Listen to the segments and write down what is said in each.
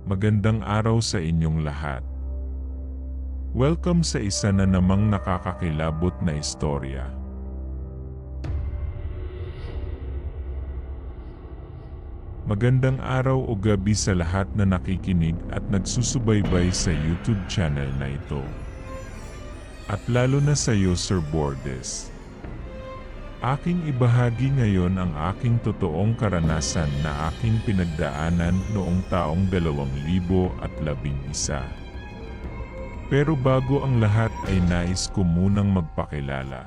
Magandang araw sa inyong lahat. Welcome sa isa na namang nakakakilabot na istorya. Magandang araw o gabi sa lahat na nakikinig at nagsusubaybay sa YouTube channel na ito. At lalo na sa iyo, Sir Bordes. Aking ibahagi ngayon ang aking totoong karanasan na aking pinagdaanan noong taong 2011. Pero bago ang lahat ay nais ko munang magpakilala.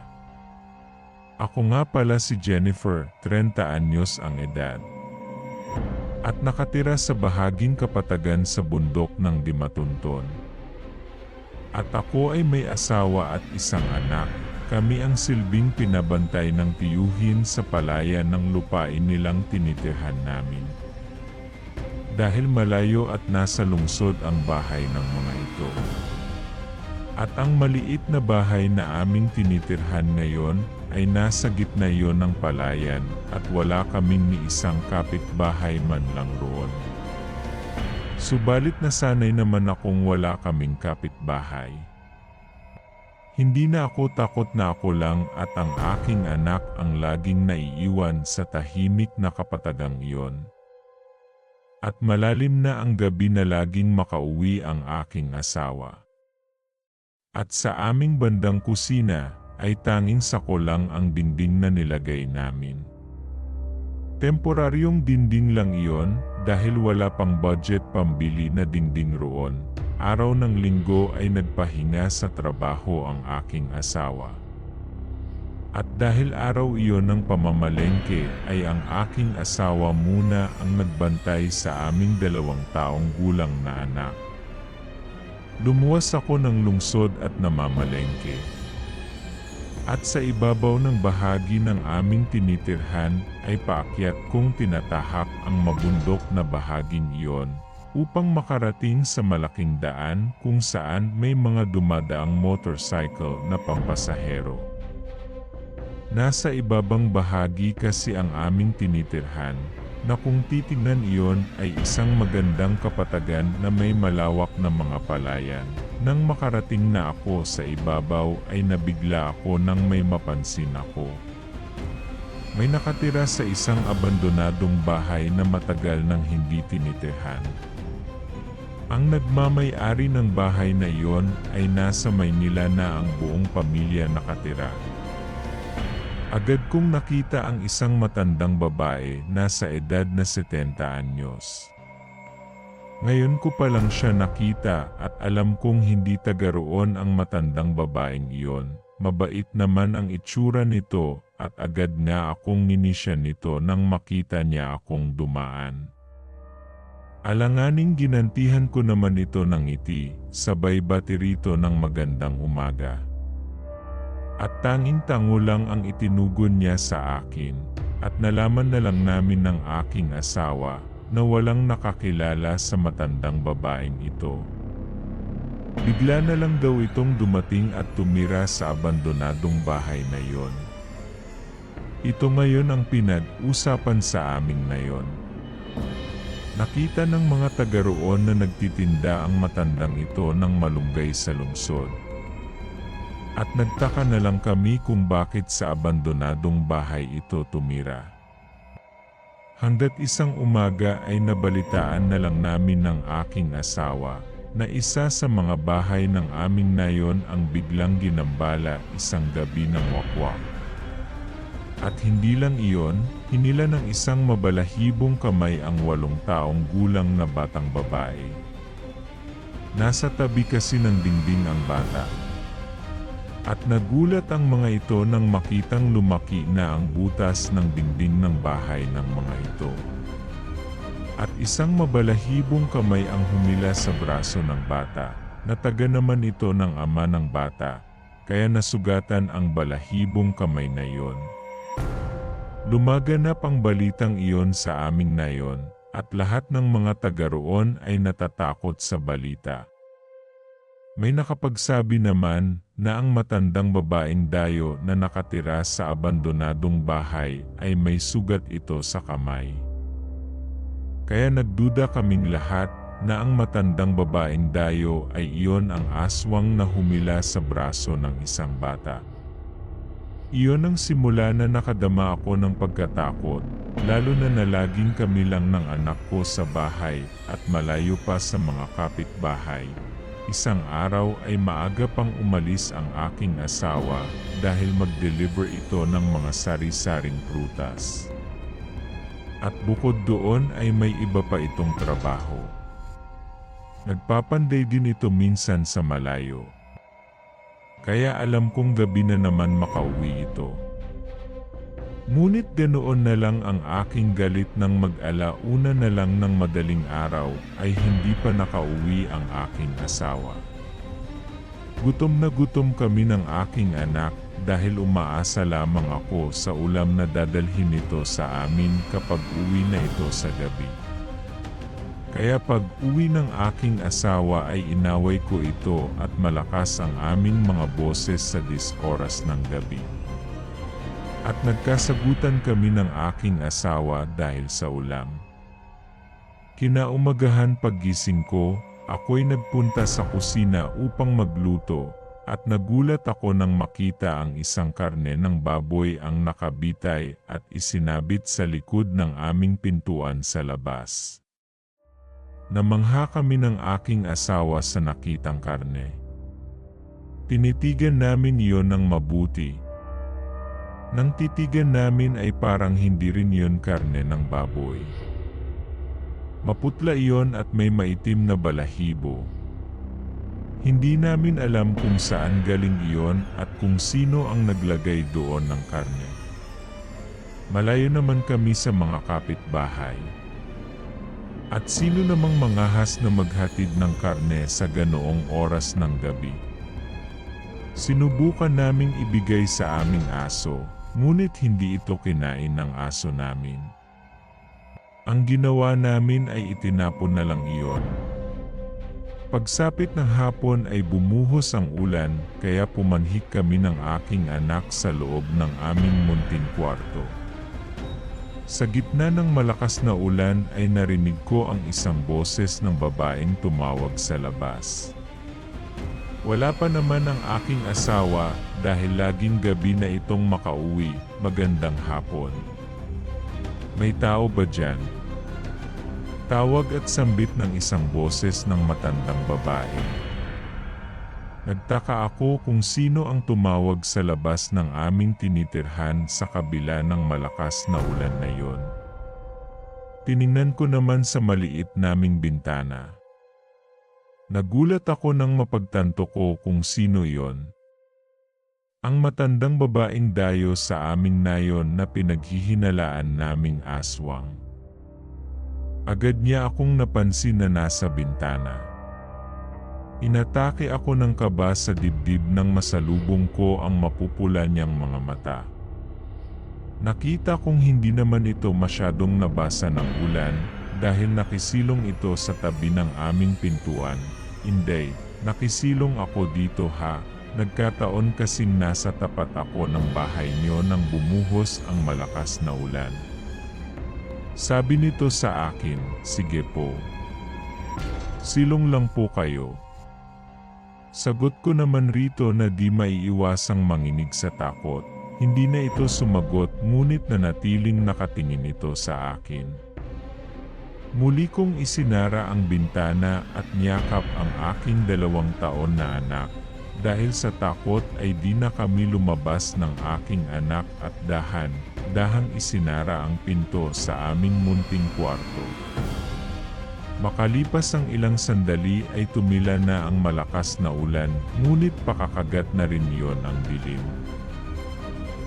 Ako nga pala si Jennifer, 30 anyos ang edad. At nakatira sa bahaging kapatagan sa bundok ng Dimatunton. At ako ay may asawa at isang anak. Kami ang silbing pinabantay ng tiyuhin sa palayan ng lupain nilang tinitirhan namin. Dahil malayo at nasa lungsod ang bahay ng mga ito. At ang maliit na bahay na aming tinitirhan ngayon ay nasa gitna iyon ng palayan at wala kaming ni isang kapitbahay man lang roon. Subalit nasanay naman akong wala kaming kapitbahay. Hindi na ako takot na ako lang at ang aking anak ang laging naiiwan sa tahimik na kapatagang iyon. At malalim na ang gabi na laging makauwi ang aking asawa. At sa aming bandang kusina ay tanging sako lang ang dingding na nilagay namin. Temporaryong dingding lang iyon dahil wala pang budget pambili na dingding roon. Araw ng linggo ay nagpahinga sa trabaho ang aking asawa. At dahil araw iyon ng pamamalengke ay ang aking asawa muna ang nagbantay sa aming 2 taong gulang na anak. Lumuwas ako ng lungsod at namamalengke. At sa ibabaw ng bahagi ng aming tinitirhan ay paakyat kong tinatahak ang mabundok na bahaging iyon upang makarating sa malaking daan kung saan may mga dumadaang motorcycle na pampasahero. Nasa ibabang bahagi kasi ang aming tinitirhan na kung titignan iyon ay isang magandang kapatagan na may malawak na mga palayan. Nang makarating na ako sa ibabaw ay nabigla ako nang may mapansin ako. May nakatira sa isang abandonadong bahay na matagal nang hindi tinitirhan. Ang nagmamay-ari ng bahay na iyon ay nasa Maynila na ang buong pamilya nakatira. Agad kong nakita ang isang matandang babae nasa edad na 70 anyos. Ngayon ko pa lang siya nakita at alam kong hindi taga roon ang matandang babaeng iyon. Mabait naman ang itsura nito at agad nga akong ninisya nito nang makita niya akong dumaan. Alanganing ginantihan ko naman ito ng ngiti, sabay batirito ng magandang umaga. At tanging tango lang ang itinugon niya sa akin, at nalaman na lang namin ng aking asawa na walang nakakilala sa matandang babaeng ito. Bigla na lang daw itong dumating at tumira sa abandonadong bahay na iyon. Ito ngayon ang pinag-usapan sa aming ngayon. Nakita ng mga taga roon na nagtitinda ang matandang ito ng malunggay sa lungsod. At nagtaka na lang kami kung bakit sa abandonadong bahay ito tumira. Hanggat isang umaga ay nabalitaan na lang namin ng aking asawa na isa sa mga bahay ng aming nayon ang biglang ginambala isang gabi ng wakwak. At hindi lang iyon, hinila ng isang mabalahibong kamay ang 8 taong gulang na batang babae. Nasa tabi kasi ng dingding ang bata. At nagulat ang mga ito nang makitang lumaki na ang butas ng dingding ng bahay ng mga ito. At isang mabalahibong kamay ang humila sa braso ng bata, na taga naman ito ng ama ng bata, kaya nasugatan ang balahibong kamay na iyon. Lumaganap ang balitang iyon sa aming nayon, at lahat ng mga taga roon ay natatakot sa balita. May nakapagsabi naman na ang matandang babaeng dayo na nakatira sa abandonadong bahay ay may sugat ito sa kamay. Kaya nagduda kaming lahat na ang matandang babaeng dayo ay iyon ang aswang na humila sa braso ng isang bata. Iyon ang simula na nakadama ako ng pagkatakot, lalo na laging kami lang ng anak ko sa bahay at malayo pa sa mga kapitbahay. Isang araw ay maaga pang umalis ang aking asawa dahil mag-deliver ito ng mga sari-saring prutas. At bukod doon ay may iba pa itong trabaho. Nagpapanday din ito minsan sa malayo. Kaya alam kong gabi na naman makauwi ito. Ngunit ganoon na lang ang aking galit nang mag-alauna na lang ng madaling araw ay hindi pa nakauwi ang aking asawa. Gutom na gutom kami ng aking anak dahil umaasa lamang ako sa ulam na dadalhin nito sa amin kapag uwi na ito sa gabi. Kaya pag uwi ng aking asawa ay inaway ko ito at malakas ang aming mga boses sa oras ng gabi. At nagkasagutan kami ng aking asawa dahil sa ulam. Kinaumagahan paggising ko, ako'y nagpunta sa kusina upang magluto at nagulat ako nang makita ang isang karne ng baboy ang nakabitay at isinabit sa likod ng aming pintuan sa labas. Namangha kami ng aking asawa sa nakitang karne. Tinitigan namin iyon ng mabuti. Nang titigan namin ay parang hindi rin iyon karne ng baboy. Maputla iyon at may maitim na balahibo. Hindi namin alam kung saan galing iyon at kung sino ang naglagay doon ng karne. Malayo naman kami sa mga kapitbahay. At sino namang mangahas na maghatid ng karne sa ganoong oras ng gabi? Sinubukan naming ibigay sa aming aso, ngunit hindi ito kinain ng aso namin. Ang ginawa namin ay itinapon na lang iyon. Pagsapit ng hapon ay bumuhos ang ulan, kaya pumanhik kami ng aking anak sa loob ng aming munting kwarto. Sa gitna ng malakas na ulan ay narinig ko ang isang boses ng babaeng tumawag sa labas. Wala pa naman ang aking asawa dahil laging gabi na itong makauwi. Magandang hapon. May tao ba dyan? Tawag at sambit ng isang boses ng matandang babae. Nagtaka ako kung sino ang tumawag sa labas ng aming tinitirhan sa kabila ng malakas na ulan na yon. Tiningnan ko naman sa maliit naming bintana. Nagulat ako nang mapagtanto ko kung sino yon. Ang matandang babaeng dayo sa aming nayon na pinaghihinalaan naming aswang. Agad niya akong napansin na nasa bintana. Inatake ako ng kaba sa dibdib nang masalubong ko ang mapupula niyang mga mata. Nakita kong hindi naman ito masyadong nabasa ng ulan dahil nakisilong ito sa tabi ng aming pintuan. Hindi, nakisilong ako dito ha, nagkataon kasing nasa tapat ako ng bahay niyo nang bumuhos ang malakas na ulan. Sabi nito sa akin, sige po. Silong lang po kayo. Sagot ko naman rito na di maiiwasang manginig sa takot. Hindi na ito sumagot ngunit nanatiling nakatingin ito sa akin. Muli kong isinara ang bintana at niyakap ang aking 2 taon na anak. Dahil sa takot ay di na kami lumabas ng aking anak at dahang isinara ang pinto sa aming munting kwarto. Makalipas ang ilang sandali ay tumila na ang malakas na ulan, ngunit pakakagat na rin iyon ang dilim.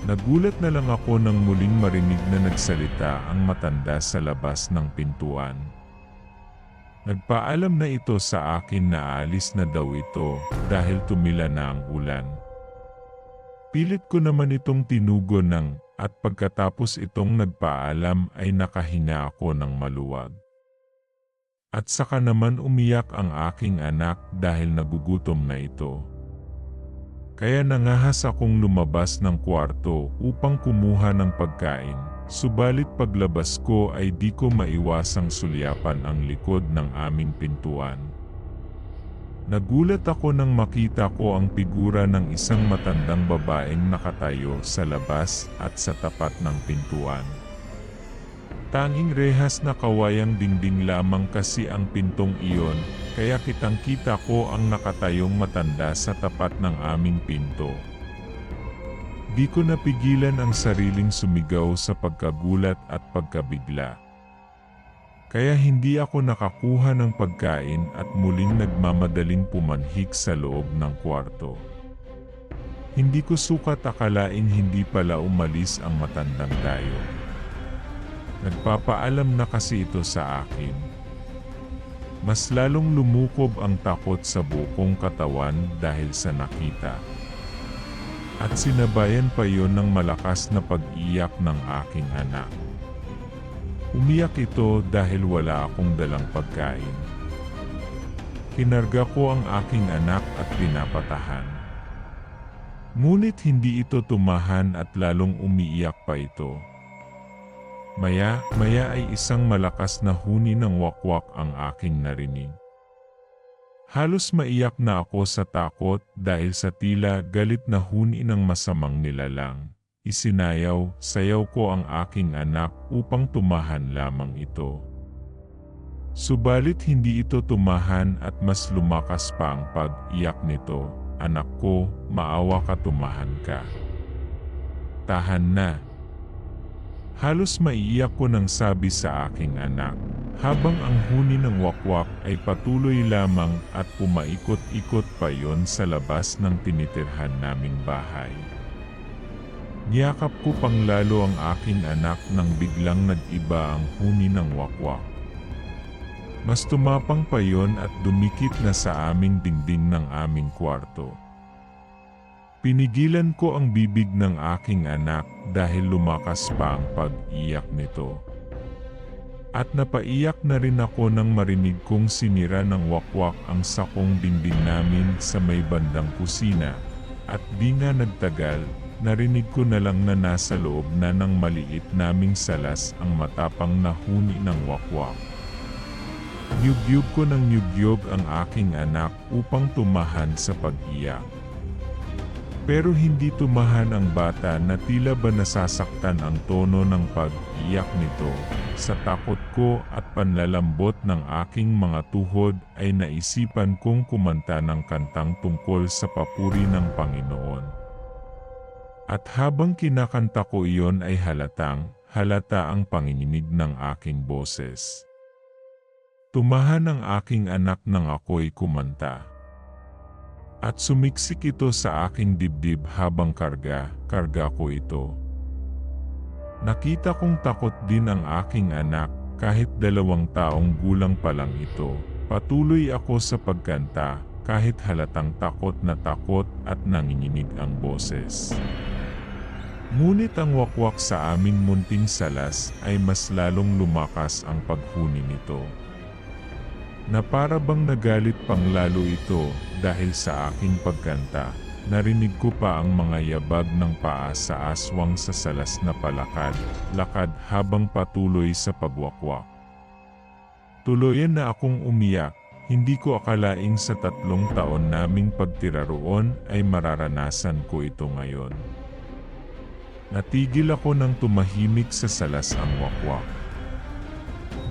Nagulat na lang ako nang muling marinig na nagsalita ang matanda sa labas ng pintuan. Nagpaalam na ito sa akin na aalis na daw ito dahil tumila na ang ulan. Pilit ko naman itong tinugon at pagkatapos itong nagpaalam ay nakahinga ako ng maluwag. At saka naman umiyak ang aking anak dahil nagugutom na ito. Kaya nangahas akong lumabas ng kwarto upang kumuha ng pagkain. Subalit paglabas ko ay di ko maiwasang sulyapan ang likod ng aming pintuan. Nagulat ako nang makita ko ang figura ng isang matandang babaeng nakatayo sa labas at sa tapat ng pintuan. Tanging rehas na kawayang dingding lamang kasi ang pintong iyon, kaya kitang-kita ko ang nakatayong matanda sa tapat ng aming pinto. Di ko napigilan ang sariling sumigaw sa pagkagulat at pagkabigla. Kaya hindi ako nakakuha ng pagkain at muling nagmamadaling pumanhik sa loob ng kwarto. Hindi ko sukat akalaing hindi pala umalis ang matandang dayo. Nagpapaalam na kasi ito sa akin. Mas lalong lumukob ang takot sa buong katawan dahil sa nakita. At sinabayan pa yon ng malakas na pag-iyak ng aking anak. Umiyak ito dahil wala akong dalang pagkain. Kinarga ko ang aking anak at pinapatahan. Ngunit hindi ito tumahan at lalong umiiyak pa ito. Maya ay isang malakas na huni ng wakwak ang aking narinig. Halos maiyak na ako sa takot dahil sa tila galit na huni ng masamang nilalang. Sayaw ko ang aking anak upang tumahan lamang ito. Subalit hindi ito tumahan at mas lumakas pa ang pag-iyak nito. Anak ko, maawa ka, tumahan ka. Tahan na. Halos maiiyak ko nang sabi sa aking anak, habang ang huni ng wakwak ay patuloy lamang at pumaikot-ikot pa yon sa labas ng tinitirhan naming bahay. Niyakap ko pang lalo ang aking anak nang biglang nag-iba ang huni ng wakwak. Mas tumapang pa yon at dumikit na sa aming dingding ng aming kwarto. Pinigilan ko ang bibig ng aking anak dahil lumakas pa ang pag-iyak nito. At napaiyak na rin ako nang marinig kong sinira ng wakwak ang sakong dingding namin sa may bandang kusina. At di nga nagtagal, narinig ko na lang na nasa loob na ng maliit naming salas ang matapang na huni ng wakwak. Niyugyug ko ng niyugyug ang aking anak upang tumahan sa pag-iyak. Pero hindi tumahan ang bata na tila ba nasasaktan ang tono ng pag-iyak nito. Sa takot ko at panlalambot ng aking mga tuhod ay naisipan kong kumanta ng kantang tungkol sa papuri ng Panginoon. At habang kinakanta ko iyon ay halata ang panginginig ng aking boses. Tumahan ang aking anak nang ako'y kumanta. At sumiksik ito sa aking dibdib habang karga ko ito. Nakita kong takot din ang aking anak kahit 2 taong gulang pa lang ito. Patuloy ako sa pagkanta kahit halatang takot at nanginginig ang boses. Ngunit ang wakwak sa aming munting salas ay mas lalong lumakas ang paghuni nito. Na para bang nagalit pang lalo ito dahil sa aking pagkanta, narinig ko pa ang mga yabag ng paa sa aswang sa salas na lakad habang patuloy sa pagwakwak. Tuluyan na akong umiyak, hindi ko akalaing sa 3 taon naming pagtira roon ay mararanasan ko ito ngayon. Natigil ako nang tumahimik sa salas ang wakwak.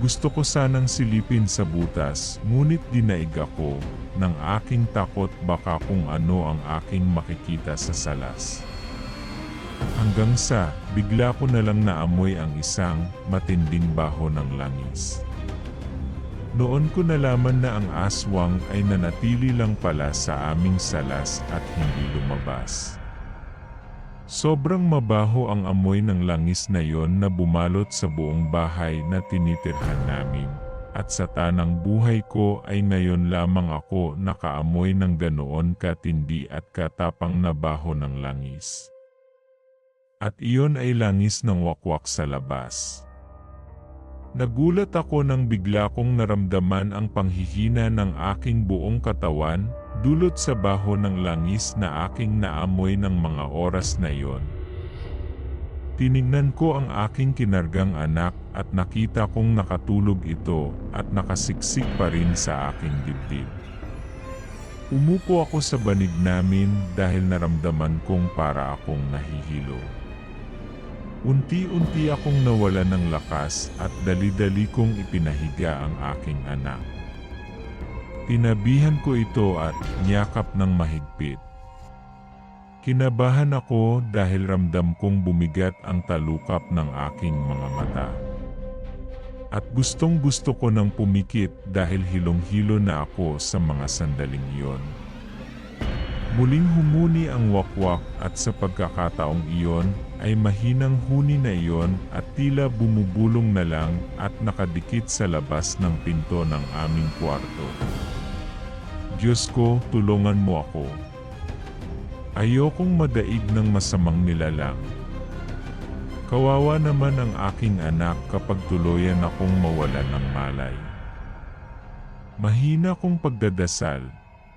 Gusto ko sanang silipin sa butas, ngunit dinaig ako ng aking takot baka kung ano ang aking makikita sa salas. Hanggang sa bigla ko na lang naamoy ang isang matinding baho ng langis. Noon ko nalaman na ang aswang ay nanatili lang pala sa aming salas at hindi lumabas. Sobrang mabaho ang amoy ng langis na yon na bumalot sa buong bahay na tinitirhan namin. At sa tanang buhay ko ay ngayon lamang ako nakaamoy ng ganoon katindi at katapang na baho ng langis. At iyon ay langis ng wakwak sa labas. Nagulat ako nang bigla kong naramdaman ang panghihina ng aking buong katawan, dulot sa baho ng langis na aking naamoy ng mga oras na iyon. Tinignan ko ang aking kinargang anak at nakita kong nakatulog ito at nakasiksik pa rin sa aking dibdib. Umupo ako sa banig namin dahil naramdaman kong para akong nahihilo. Unti-unti akong nawalan ng lakas at dali-dali kong ipinahiga ang aking anak. Tinabihan ko ito at niyakap ng mahigpit. Kinabahan ako dahil ramdam kong bumigat ang talukap ng aking mga mata. At gustong-gusto ko nang pumikit dahil hilong-hilo na ako sa mga sandaling iyon. Muling humuni ang wakwak at sa pagkakataong iyon ay mahinang huni na iyon at tila bumubulong na lang at nakadikit sa labas ng pinto ng aming kwarto. Diyos ko, tulungan mo ako. Ayokong madaig ng masamang nilalang. Kawawa naman ang aking anak kapag tuluyan akong mawalan ng malay. Mahina kong pagdadasal,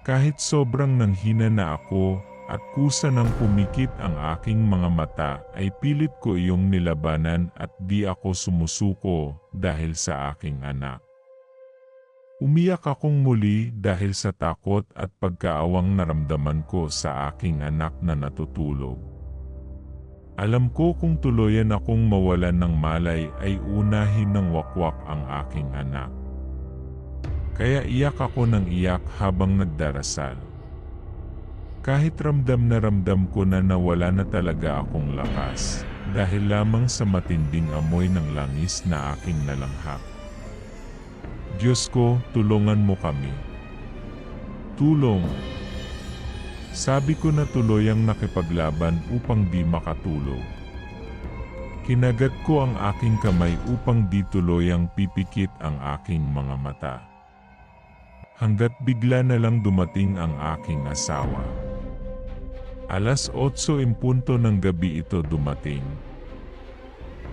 kahit sobrang nanghina na ako at kusa ng pumikit ang aking mga mata ay pilit ko iyong nilabanan at di ako sumusuko dahil sa aking anak. Umiyak akong muli dahil sa takot at pagkaawang naramdaman ko sa aking anak na natutulog. Alam ko kung tuluyan akong mawalan ng malay ay unahin ng wakwak ang aking anak. Kaya iyak ako ng iyak habang nagdarasal. Kahit ramdam ko na nawala na talaga akong lakas dahil lamang sa matinding amoy ng langis na aking nalanghap. Diyos ko, tulungan mo kami. Tulong. Sabi ko na tuluyang nakipaglaban upang di makatulog. Kinagat ko ang aking kamay upang di tuluyang pipikit ang aking mga mata. Hanggat bigla na lang dumating ang aking asawa. 8:08 ng gabi ito dumating.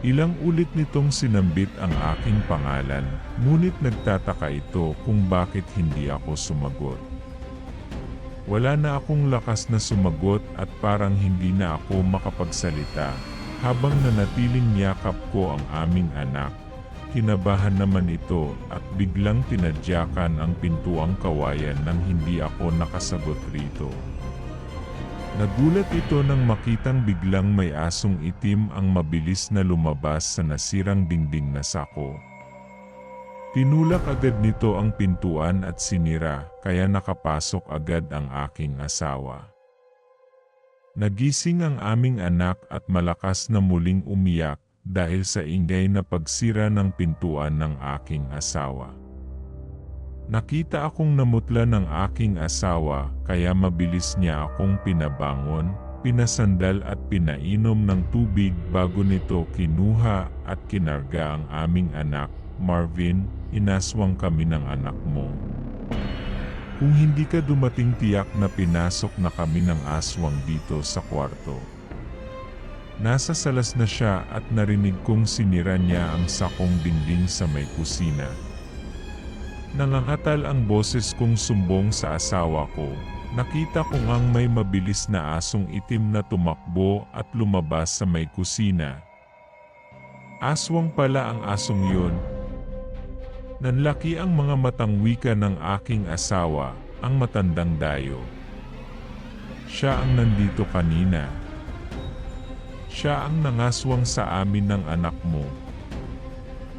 Ilang ulit nitong sinambit ang aking pangalan, ngunit nagtataka ito kung bakit hindi ako sumagot. Wala na akong lakas na sumagot at parang hindi na ako makapagsalita. Habang nanatiling yakap ko ang aming anak, kinabahan naman ito at biglang tinadyakan ang pintuang kawayan nang hindi ako nakasagot rito. Nagulat ito nang makitang biglang may asong itim ang mabilis na lumabas sa nasirang dingding na sako. Tinulak agad nito ang pintuan at sinira, kaya nakapasok agad ang aking asawa. Nagising ang aming anak at malakas na muling umiyak dahil sa ingay na pagsira ng pintuan ng aking asawa. Nakita akong namutla ng aking asawa kaya mabilis niya akong pinabangon, pinasandal at pinainom ng tubig bago nito kinuha at kinarga ang aming anak. Marvin, inaswang kami ng anak mo. Kung hindi ka dumating tiyak na pinasok na kami ng aswang dito sa kwarto. Nasa salas na siya at narinig kong sinira niya ang sakong dingding sa may kusina. Nangangatal ang boses kong sumbong sa asawa ko. Nakita ko ngang may mabilis na asong itim na tumakbo at lumabas sa may kusina. Aswang pala ang asong yun. Nanlaki ang mga matang wika ng aking asawa, ang matandang dayo. Siya ang nandito kanina. Siya ang nangaswang sa amin ng anak mo.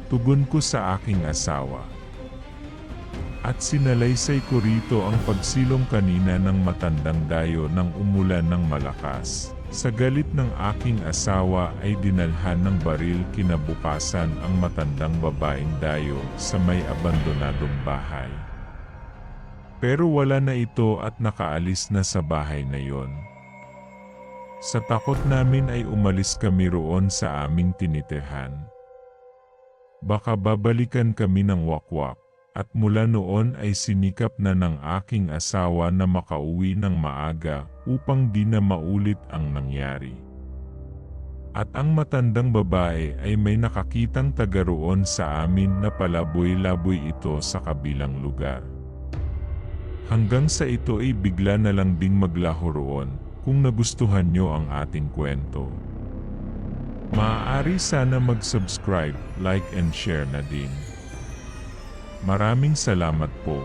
Tugon ko sa aking asawa. At sinalaysay ko rito ang pagsilong kanina ng matandang dayo nang umulan ng malakas. Sa galit ng aking asawa ay dinalhan ng baril kinabukasan ang matandang babaeng dayo sa may abandonadong bahay. Pero wala na ito at nakaalis na sa bahay na yon. Sa takot namin ay umalis kami roon sa aming tinitirhan. Baka babalikan kami ng wakwak. At mula noon ay sinikap na ng aking asawa na makauwi ng maaga upang di na maulit ang nangyari. At ang matandang babae ay may nakakitang taga roon sa amin na palaboy-laboy ito sa kabilang lugar. Hanggang sa ito ay bigla na lang ding maglaho roon kung nagustuhan nyo ang ating kwento. Maaari sana mag-subscribe, like and share na din. Maraming salamat po.